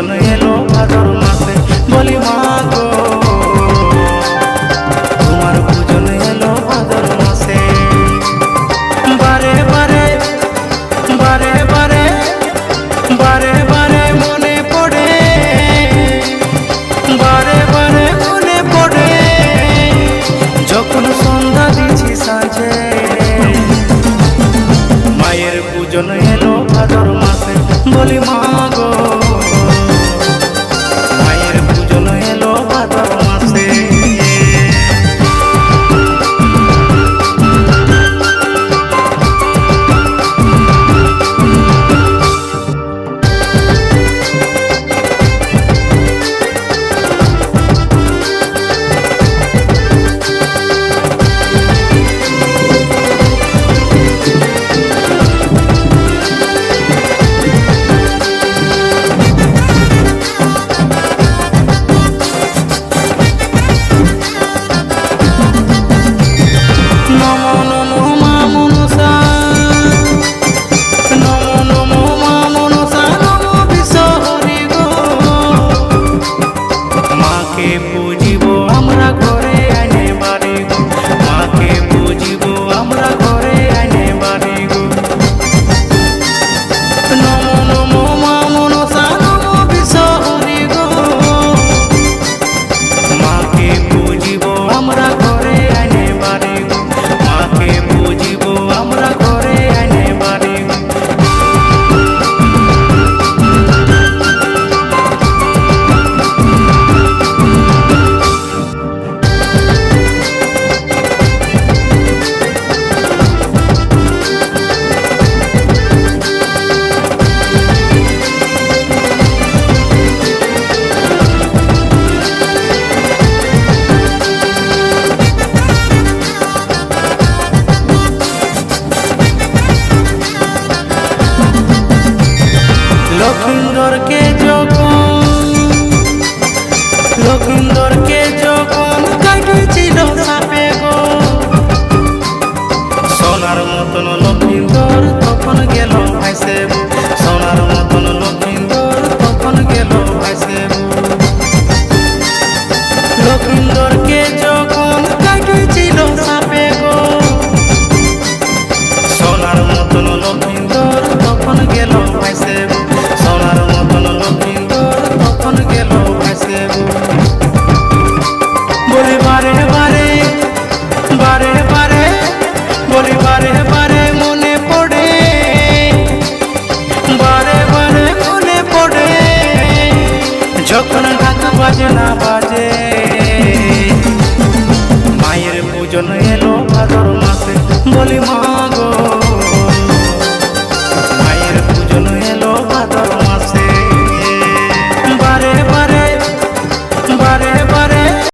পূজন এলো ভাদর মাসে, বলি মা গো তোমার পূজন এলো ভাদর মাসে। বারে বারে বারে বারে বারে বারে মনে পড়ে, বারে বারে মনে পড়ে যখন সন্ধ্যা দিছি সাঁঝে। মায়ের পূজন এলো ভাদর মাসে, বলি মা গো মায়ের পূজন এলো ভাদর মাসে। পুজিব আমরা ঘরে আইনে বাড়ি গো, মাকে পুজিব আমরা ঘরে আইনে বাড়ি গো। নমো নমো মা মনসা নমো বিশ্বহরি গো, মাকে পুজিব আমরা ঘরে আইনে বাড়ি গো, মাকে পুজিব আমরা ঘরে আইনে বাড়ি গো। লক্ষিন্দরকে যখন কাটিয়েছিল সাপে গো, সোনার মতন লক্ষিন্দর তখন গেল ভাইসে, সোনার মতন লক্ষিন্দর তখন গেল ভাইসে। লক্ষিন্দরকে যখন কাটিয়েছিল সাপে গো, সোনার মতন লক্ষিন্দর তখন গেল ভাইসে, সোনার মতন লক্ষিন্দর তখন গেল ভাইসে। বলি বারে বারে বারে বারে বলি বারে বারে মনে পড়ে, বারে বারে মনে পড়ে যখন ঢাক বাজে না বাজে।